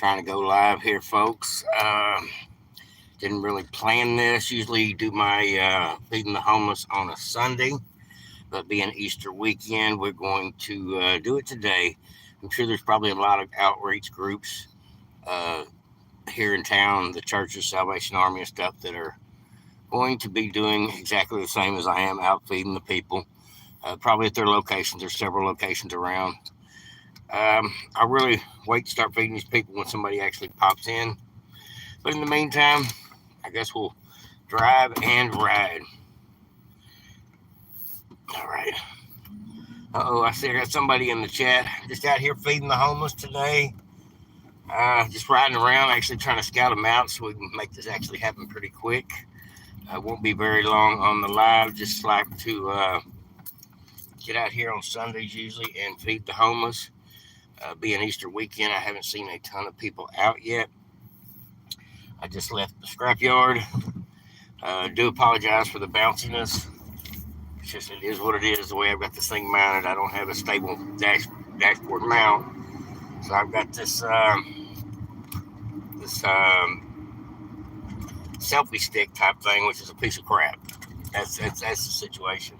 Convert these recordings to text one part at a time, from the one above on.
Trying to go live here, folks. Didn't really plan this. Usually do my feeding the homeless on a Sunday, but being Easter weekend, we're going to do it today. I'm sure there's probably a lot of outreach groups uh, here in town, the churches, Salvation Army, and stuff that are going to be doing exactly the same as I am, out feeding the people. Probably at their locations. There's several locations around. I really wait to start feeding these people when somebody actually pops in. But in the meantime, I guess we'll drive and ride. All right. Oh, I see I got somebody in the chat. Just out here feeding the homeless today. Just riding around, actually trying to scout them out so we can make this actually happen pretty quick. I won't be very long on the live. Just like to get out here on Sundays usually and feed the homeless. Being Easter weekend, I haven't seen a ton of people out yet. I just left the scrapyard. Do apologize for the bounciness. It's just it is what it is. The way I've got this thing mounted, I don't have a stable dashboard mount, so I've got this selfie stick type thing, which is a piece of crap. That's the situation.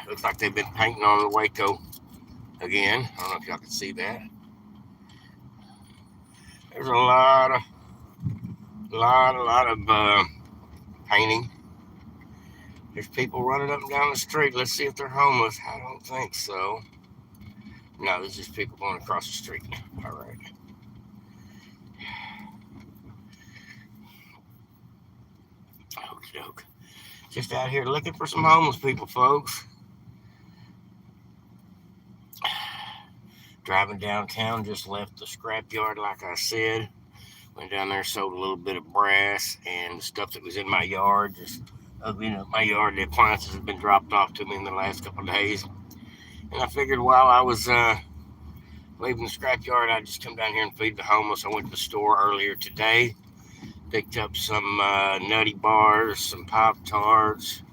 Looks like they've been painting on the Waco again. I don't know if y'all can see that. There's a lot of painting. There's people running up and down the street. Let's see if they're homeless. I don't think so. No, there's just people going across the street. All right. Okie doke. Just out here looking for some homeless people, folks. Driving downtown, just left the scrapyard, like I said. Went down there, sold a little bit of brass and stuff that was in my yard. Just opening up my yard, the appliances have been dropped off to me in the last couple of days. And I figured while I was leaving the scrapyard, I'd just come down here and feed the homeless. I went to the store earlier today, picked up some nutty bars, some Pop Tarts,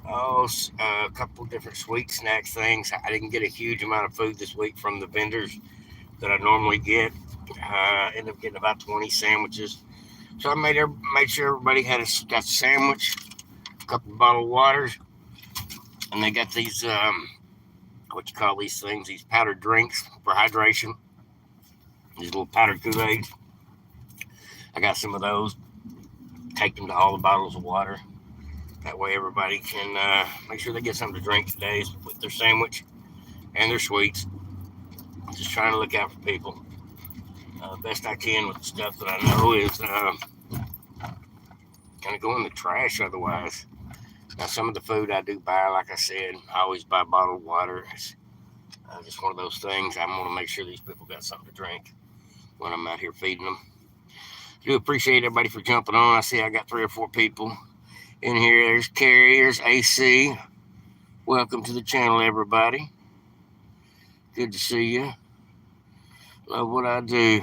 a couple different sweet snack things. I didn't get a huge amount of food this week from the vendors that I normally get. Ended up getting about 20 sandwiches. So I made sure everybody got a sandwich, a couple of bottled waters, and they got these what you call these things, these powdered drinks for hydration. These little powdered Kool-Aids. I got some of those. Take them to all the bottles of water. That way everybody can make sure they get something to drink today with their sandwich and their sweets. Just trying to look out for people. Best I can with the stuff that I know is going to go in the trash otherwise. Now, some of the food I do buy, like I said, I always buy bottled water. It's just one of those things. I want to make sure these people got something to drink when I'm out here feeding them. I do appreciate everybody for jumping on. I see I got 3 or 4 people in here. There's Carrie, there's AC. Welcome to the channel, everybody. Good to see you. Love what I do.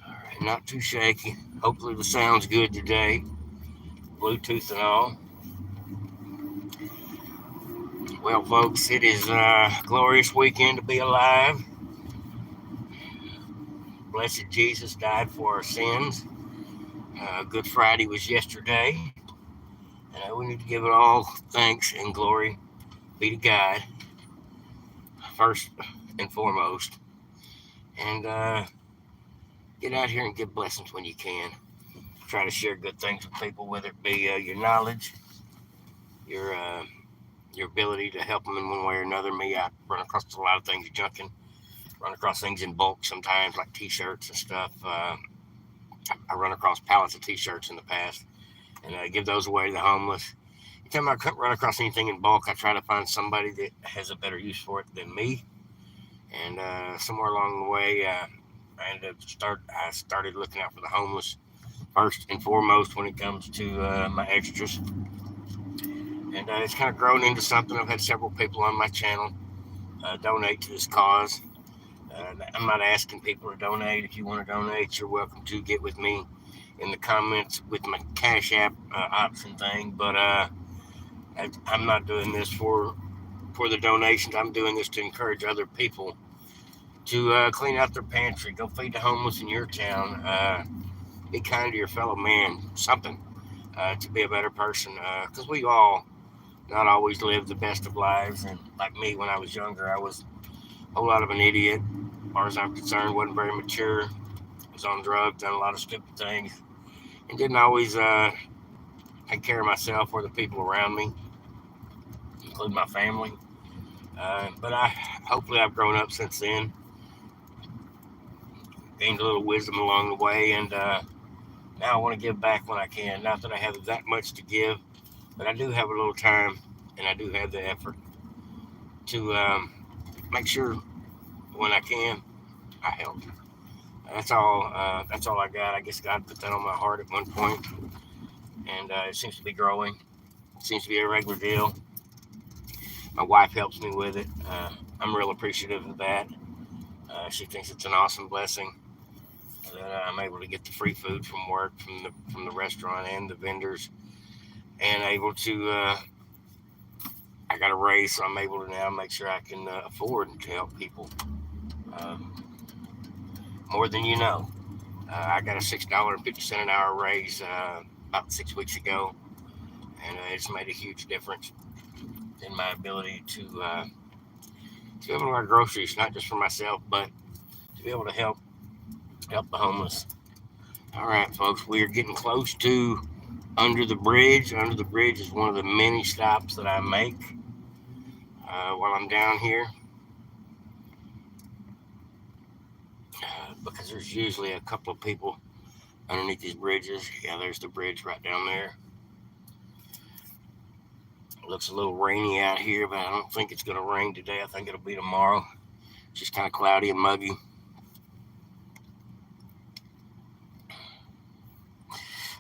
All right, not too shaky. Hopefully the sound's good today. Bluetooth and all. Well, folks, it is a glorious weekend to be alive. Blessed Jesus died for our sins. Good Friday was yesterday. And we need to give it all thanks and glory be to God first and foremost. And get out here and give blessings when you can. Try to share good things with people, whether it be your knowledge, your your ability to help them in one way or another. Me, I run across a lot of things junking, run across things in bulk sometimes, like T-shirts and stuff. I run across pallets of T-shirts in the past, and I give those away to the homeless. Anytime I run across anything in bulk, I try to find somebody that has a better use for it than me. And somewhere along the way, I started looking out for the homeless first and foremost when it comes to my extras. And it's kind of grown into something. I've had several people on my channel donate to this cause. I'm not asking people to donate. If you want to donate, you're welcome to get with me in the comments with my Cash App option thing. But I'm not doing this for the donations. I'm doing this to encourage other people to clean out their pantry, go feed the homeless in your town, be kind to your fellow man, something to be a better person. Because we all not always live the best of lives. And like me, when I was younger, I was a whole lot of an idiot. As far as I'm concerned, wasn't very mature. Was on drugs, done a lot of stupid things, and didn't always take care of myself or the people around me, including my family. But hopefully I've grown up since then, gained a little wisdom along the way, and now I want to give back when I can. Not that I have that much to give, but I do have a little time, and I do have the effort to make sure when I can, I help. That's all. That's all I got. I guess God put that on my heart at one point, and it seems to be growing. It seems to be a regular deal. My wife helps me with it. I'm real appreciative of that. She thinks it's an awesome blessing that I'm able to get the free food from work, from the restaurant and the vendors, and able to. I got a raise, so I'm able to now make sure I can afford to help people uh, more than you know. I got a $6.50 an hour raise about 6 weeks ago, and it's made a huge difference in my ability to be able to buy groceries, not just for myself, but to be able to help the homeless. All right, folks, we are getting close to Under the Bridge. Under the Bridge is one of the many stops that I make while I'm down here, because there's usually a couple of people underneath these bridges. Yeah, there's the bridge right down there. It looks a little rainy out here, but I don't think it's going to rain today. I think it'll be tomorrow. It's just kind of cloudy and muggy.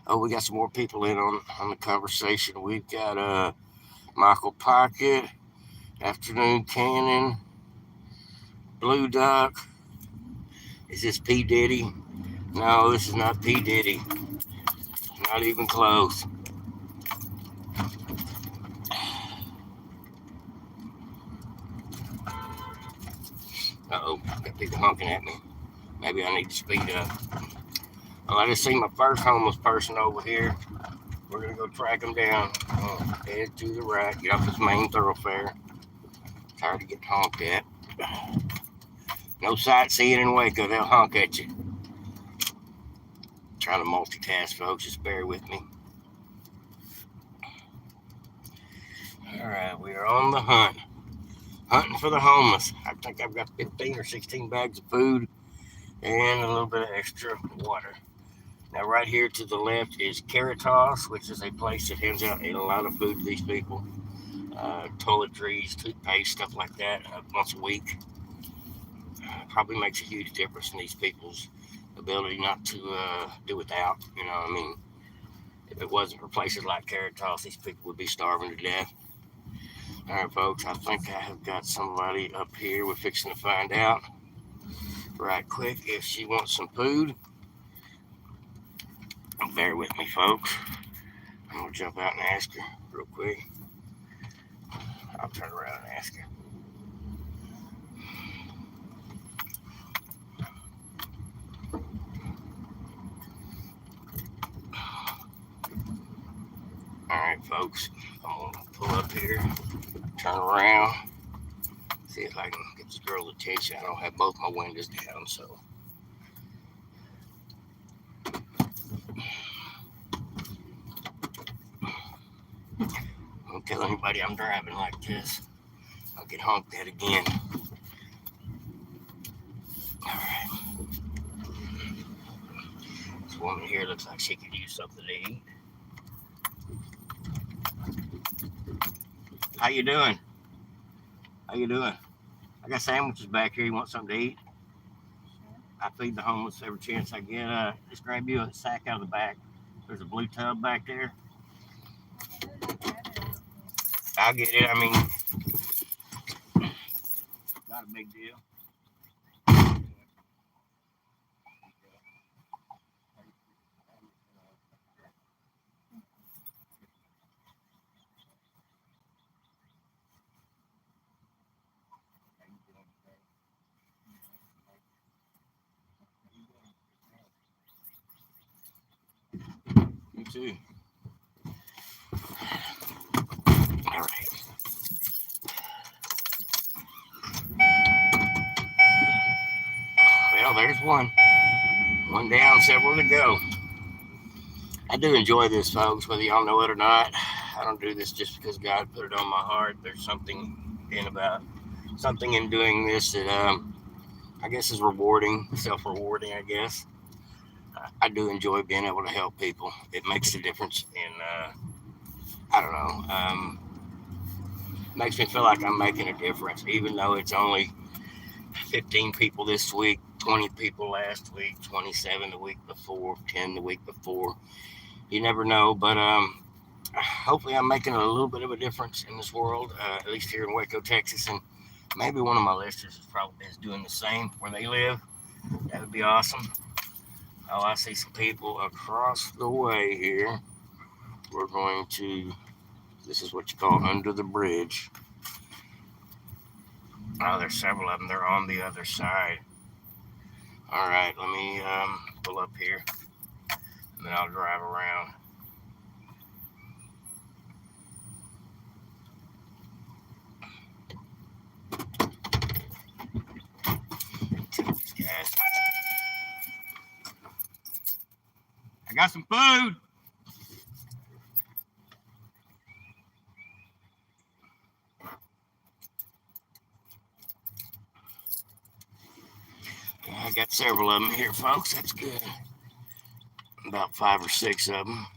Oh, we got some more people in on the conversation. We've got Michael Pocket, Afternoon Cannon, Blue Duck. Is this P. Diddy? No, this is not P. Diddy. Not even close. Uh-oh, got people honking at me. Maybe I need to speed up. Well, I just see my first homeless person over here. We're going to go track him down. Head to the right. Get off this main thoroughfare. Tired of getting honked at. No sightseeing in Waco. They'll honk at you. Trying to multitask, folks. Just bear with me. All right, we are on the hunt. Hunting for the homeless. I think I've got 15 or 16 bags of food and a little bit of extra water. Now, right here to the left is Caritas, which is a place that hands out a lot of food to these people. Toiletries, toothpaste, stuff like that, once a week. Probably makes a huge difference in these people's ability not to do without. I mean, if it wasn't for places like Caritas, these people would be starving to death. All right, folks, I think I have got somebody up here. We're fixing to find out right quick if she wants some food. Bear with me, folks. I'm going to jump out and ask her real quick. I'll turn around and ask her. All right, folks, I'm going to pull up here, turn around, see if I can get this girl's attention. I don't have both my windows down, so. Don't tell anybody I'm driving like this. I'll get honked at again. All right. This woman here looks like she could use something to eat. How you doing? How you doing? I got sandwiches back here. You want something to eat? I feed the homeless every chance I get. Just grab you a sack out of the back. There's a blue tub back there. I'll get it. I mean, not a big deal. too. All right. Well, there's one. One down, several to go. I do enjoy this, folks, whether y'all know it or not. I don't do this just because God put it on my heart. There's something in doing this that I guess is rewarding, self-rewarding. I guess I do enjoy being able to help people. It makes a difference, and I don't know. Makes me feel like I'm making a difference, even though it's only 15 people this week, 20 people last week, 27 the week before, 10 the week before. You never know, but hopefully I'm making a little bit of a difference in this world, at least here in Waco, Texas, and maybe one of my listeners is doing the same where they live. That would be awesome. Oh, I see some people across the way here. We're going to. This is what you call under the bridge. Oh, there's several of them. They're on the other side. All right, let me pull up here, and then I'll drive around. These guys. I got some food. Yeah, I got several of them here, folks. That's good. About 5 or 6 of them.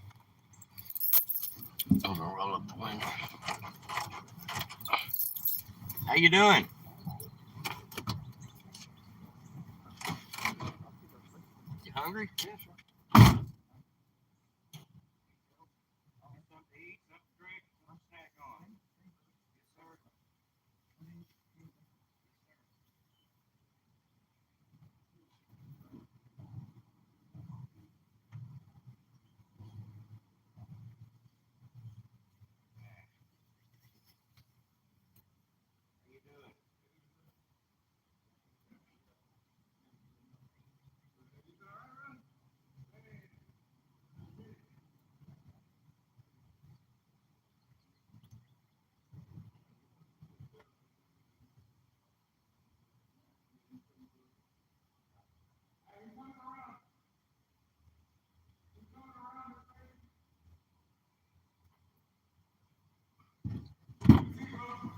I'm gonna roll up the window. How you doing? You hungry? Yeah, sure. Something to eat, something to drink, something to snack on. Yes, sir. How you doing?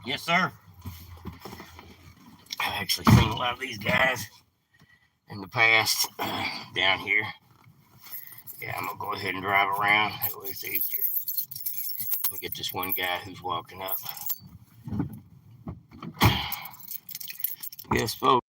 Yes, sir. I've actually seen a lot of these guys in the past down here. Yeah, I'm gonna go ahead and drive around. That way it's easier. Let me get this one guy who's walking up. Yes, folks.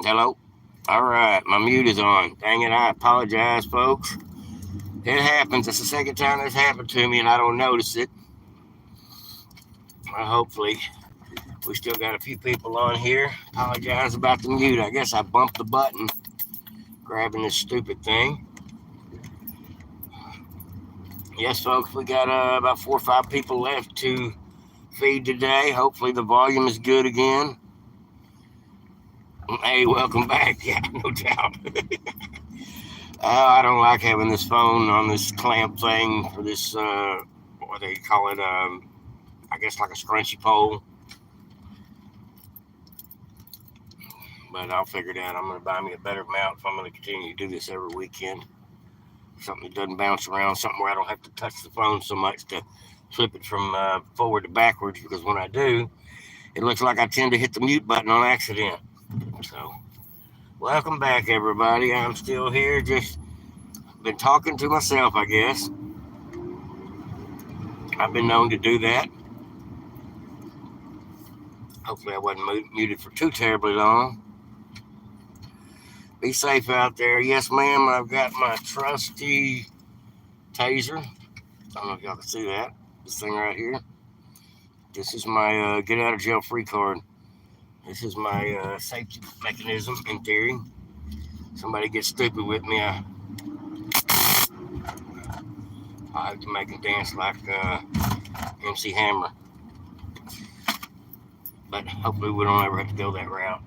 Hello? All right, my mute is on. Dang it, I apologize, folks. It happens. It's the second time this happened to me, and I don't notice it. Hopefully, we still got a few people on here. Apologize about the mute. I guess I bumped the button grabbing this stupid thing. Yes, folks, we got about 4 or 5 people left to feed today. Hopefully, the volume is good again. Hey, welcome back. Yeah, no doubt. I don't like having this phone on this clamp thing for this, what do they call it? I guess like a scrunchy pole. But I'll figure it out. I'm going to buy me a better mount if I'm going to continue to do this every weekend. Something that doesn't bounce around, something where I don't have to touch the phone so much to flip it from forward to backwards, because when I do, it looks like I tend to hit the mute button on accident. So, welcome back, everybody. I'm still here, just been talking to myself, I guess. I've been known to do that. Hopefully, I wasn't muted for too terribly long. Be safe out there. Yes, ma'am, I've got my trusty taser. I don't know if y'all can see that. This thing right here. This is my get out of jail free card. This is my safety mechanism in theory. Somebody gets stupid with me, I have to make them dance like MC Hammer. But hopefully we don't ever have to go that route.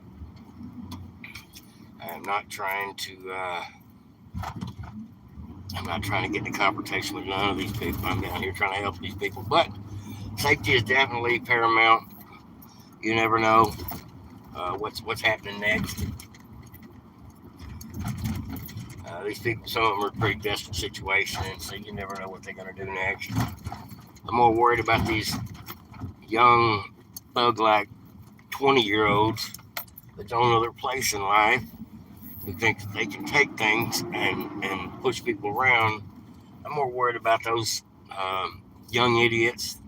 I'm not trying to. I'm not trying to get into confrontation with none of these people. I'm down here trying to help these people. But safety is definitely paramount. You never know what's happening next. These people, some of them are in pretty desperate situations, so you never know what they're going to do next. I'm more worried about these young, thug-like 20-year-olds that don't know their place in life, who think that they can take things and push people around. I'm more worried about those young idiots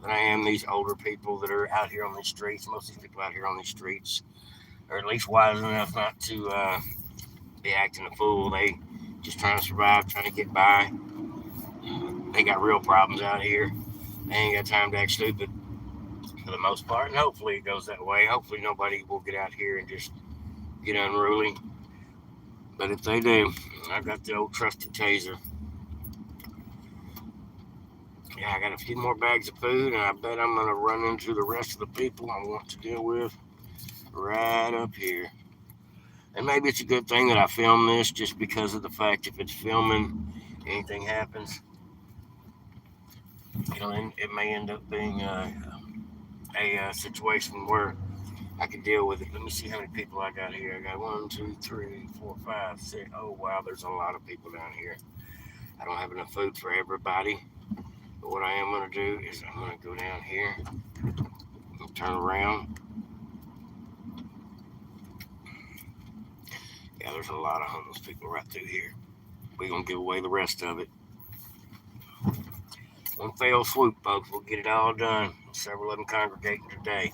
than I am these older people that are out here on these streets. Most of these people out here on these streets are at least wise enough not to be acting a fool. They just trying to survive, trying to get by. They got real problems out here. They ain't got time to act stupid for the most part, and hopefully it goes that way. Hopefully nobody will get out here and just get unruly. But if they do, I got the old trusty taser. Yeah, I got a few more bags of food, and I bet I'm going to run into the rest of the people I want to deal with right up here. And maybe it's a good thing that I film this, just because of the fact if it's filming, anything happens, it may end up being a situation where I can deal with it. Let me see how many people I got here. I got 1, 2, 3, 4, 5, 6. Oh, wow, there's a lot of people down here. I don't have enough food for everybody. But what I am going to do is I'm going to go down here and turn around. Yeah, there's a lot of homeless people right through here. We're going to give away the rest of it. One fell swoop, folks. We'll get it all done. Several of them congregating today.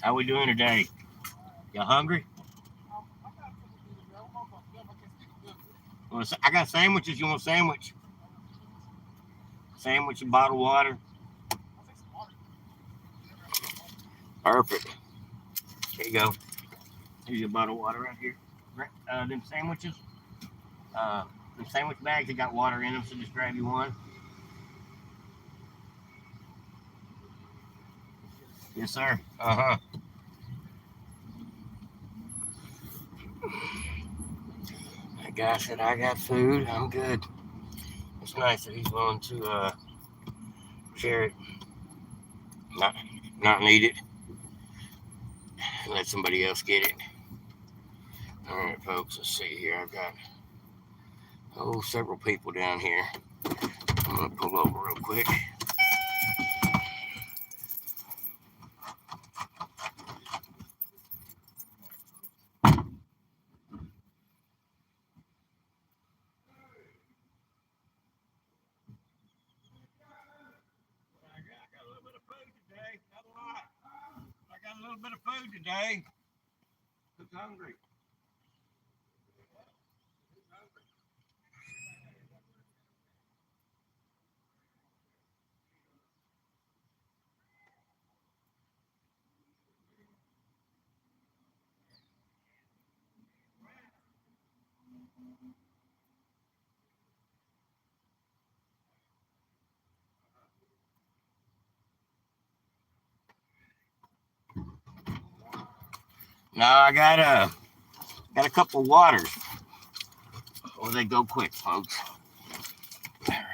How we doing today? Y'all hungry? I got sandwiches. You want a sandwich? Sandwich and bottled water. Perfect. Here you go. Here's your bottle of water right here. Them sandwiches. Them sandwich bags, they got water in them, so just grab you one. Yes, sir. Uh-huh. That guy said, I got food. I'm good. It's nice that he's willing to share it. Not need it. And let somebody else get it. All right, folks. Let's see here. I've got several people down here. I'm gonna pull over real quick. bit of food today. Who's hungry? No, I got a couple of waters. Or they go quick, folks. All right.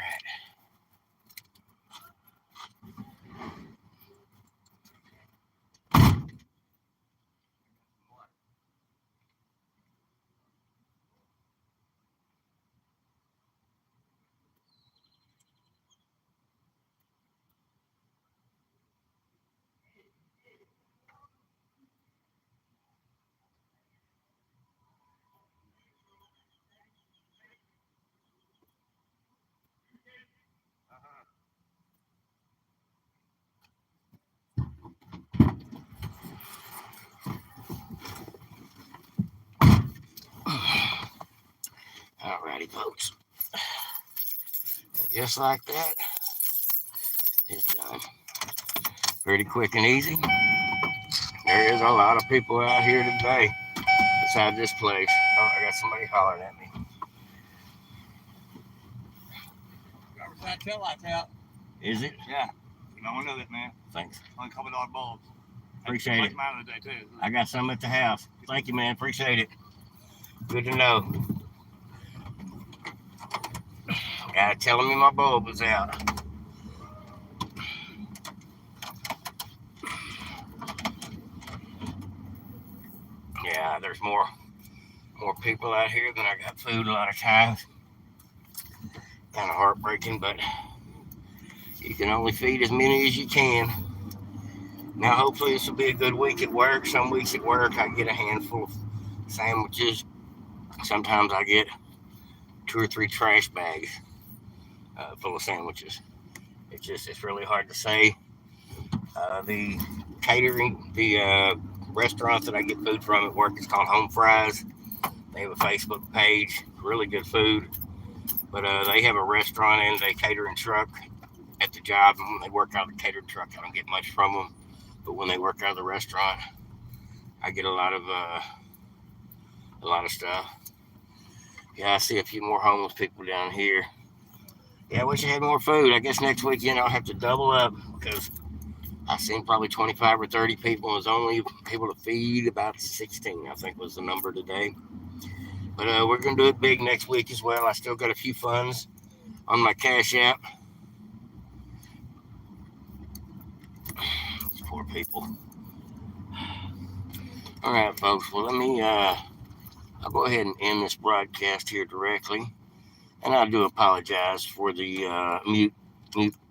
All righty, folks. And just like that, it's done. Pretty quick and easy. There is a lot of people out here today beside this place. Oh, I got somebody hollering at me. Driver's side tail lights out. Is it? Yeah. You don't know that, man. Thanks. Only $2 bulbs. Appreciate it. Mine today too. I got some at the house. Thank you, man. Appreciate it. Good to know. Guy telling me my bulb was out. Yeah, there's more people out here than I got food a lot of times. Kind of heartbreaking, but you can only feed as many as you can. Now, hopefully, this will be a good week at work. Some weeks at work, I get a handful of sandwiches. Sometimes I get 2 or 3 trash bags full of sandwiches. It's really hard to say. The catering, the restaurant that I get food from at work is called Home Fries. They have a Facebook page, really good food. But they have a restaurant and a catering truck at the job. And when they work out of the catering truck, I don't get much from them. But when they work out of the restaurant, I get a lot of stuff. Yeah, I see a few more homeless people down here. Yeah, I wish I had more food. I guess next weekend I'll have to double up because I seen probably 25 or 30 people and was only able to feed about 16, I think was the number today. But we're going to do it big next week as well. I still got a few funds on my Cash App. These poor people. All right, folks. Well, I'll go ahead and end this broadcast here directly. And I do apologize for the mute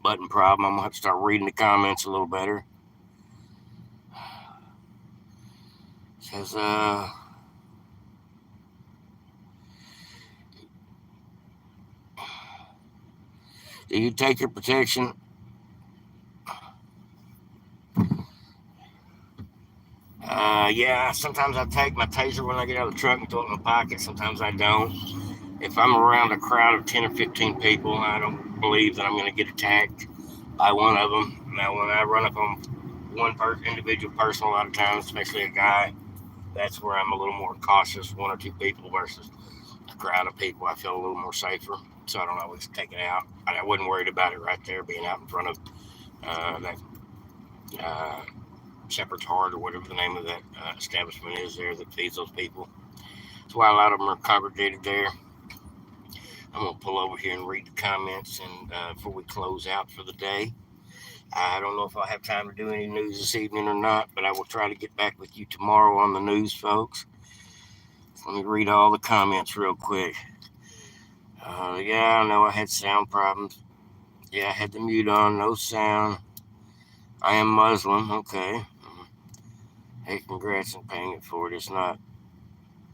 button problem. I'm going to have to start reading the comments a little better. It says, do you take your protection? Yeah, sometimes I take my taser when I get out of the truck and throw it in my pocket. Sometimes I don't. If I'm around a crowd of 10 or 15 people, I don't believe that I'm going to get attacked by one of them. Now, when I run up on one individual person, a lot of times, especially a guy, that's where I'm a little more cautious. 1 or 2 people versus a crowd of people, I feel a little more safer. So I don't always take it out. I wasn't worried about it right there, being out in front of that Shepherd's Heart or whatever the name of that establishment is there that feeds those people. That's why a lot of them are congregated there. I'm going to pull over here and read the comments and before we close out for the day. I don't know if I'll have time to do any news this evening or not, but I will try to get back with you tomorrow on the news, folks. Let me read all the comments real quick. Yeah, I know I had sound problems. Yeah, I had the mute on, no sound. I am Muslim, okay. Hey, congrats on paying it forward. It's not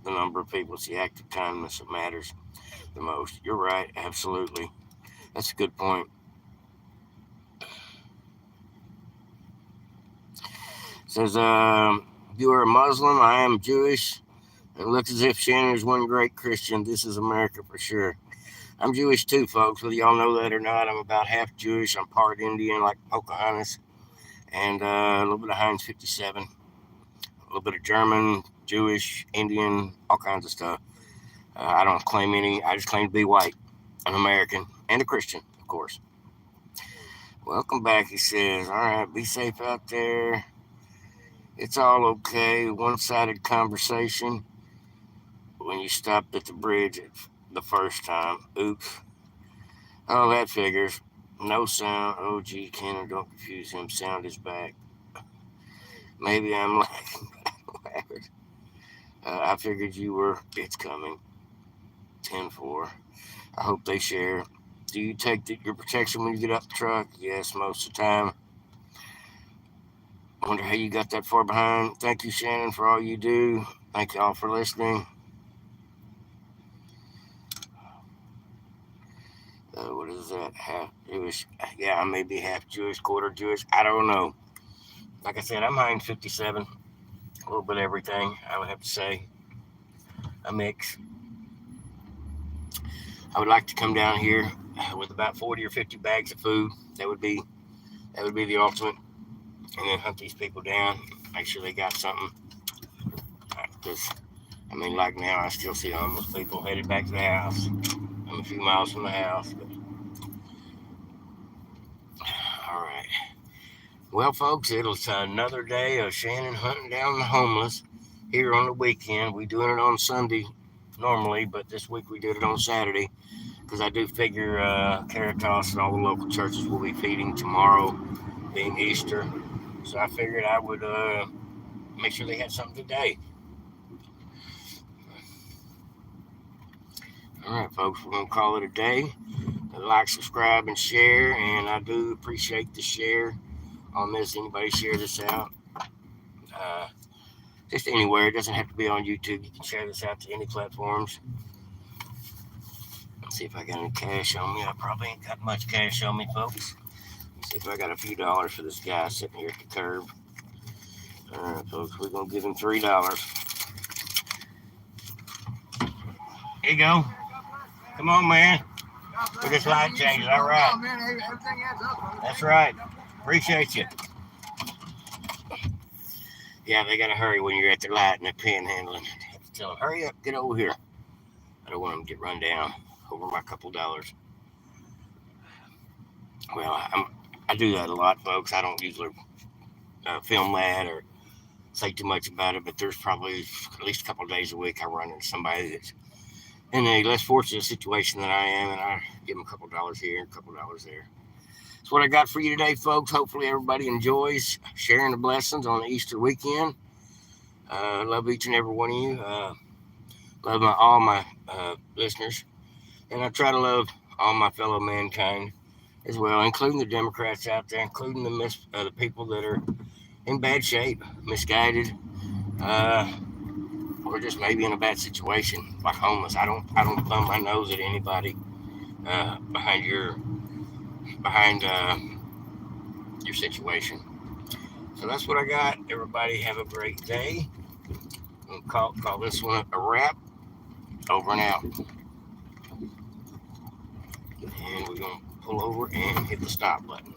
the number of people, it's the act of kindness that matters the most. You're right, absolutely. That's a good point. Says, you are a Muslim, I am Jewish. It looks as if Shannon is one great Christian. This is America for sure. I'm Jewish too, folks, whether y'all know that or not. I'm about half Jewish. I'm part Indian, like Pocahontas, and a little bit of Heinz 57, a little bit of German, Jewish, Indian, all kinds of stuff. I don't claim any. I just claim to be white, an American, and a Christian, of course. Welcome back, he says. All right, be safe out there. It's all okay. One sided conversation when you stopped at the bridge the first time. Oops. Oh, that figures. No sound. Oh, gee, Kenner, don't confuse him. Sound is back. Maybe I'm lagging. I figured you were. It's coming. 10-4. I hope they share. Do you take your protection when you get out the truck? Yes, most of the time. Wonder how you got that far behind. Thank you, Shannon, for all you do. Thank you all for listening. What is that? Half Jewish? Yeah, I may be half Jewish, quarter Jewish. I don't know. Like I said, I'm Heinz 57. A little bit of everything, I would have to say. A mix. I would like to come down here with about 40 or 50 bags of food. That would be the ultimate. And then hunt these people down, make sure they got something. Because like now, I still see homeless people headed back to the house. I'm a few miles from the house. But... All right. Well, folks, it's another day of Shannon hunting down the homeless here on the weekend. We doing it on Sunday normally, but this week we did it on Saturday because I do figure Caritas and all the local churches will be feeding tomorrow, being Easter. So I figured I would make sure they had something today. All right, folks, we're going to call it a day. Like, subscribe, and share. And I do appreciate the share on this. Anybody share this out? Uh, just anywhere. It doesn't have to be on YouTube. You can share this out to any platforms. Let's see if I got any cash on me. I probably ain't got much cash on me, folks. Let's see if I got a few dollars for this guy sitting here at the curb. All right, folks, we're going to give him $3. Here you go. Come on, man. Look at this light changes. All right. That's right. Appreciate you. Yeah, they got to hurry when you're at the light and they're panhandling. I have to tell them, hurry up, get over here. I don't want them to get run down over my couple dollars. Well, I do that a lot, folks. I don't usually film that or say too much about it, but there's probably at least a couple of days a week I run into somebody that's in a less fortunate situation than I am, and I give them a couple dollars here and a couple dollars there. That's what I got for you today, folks. Hopefully everybody enjoys sharing the blessings on the Easter weekend. Love each and every one of you. Love all my listeners. And I try to love all my fellow mankind as well, including the Democrats out there, including the people that are in bad shape, misguided, or just maybe in a bad situation, like homeless. I don't thumb my nose at anybody behind your situation. So that's what I got. Everybody have a great day. We'll call this one a wrap. Over and out. And we're going to pull over and hit the stop button.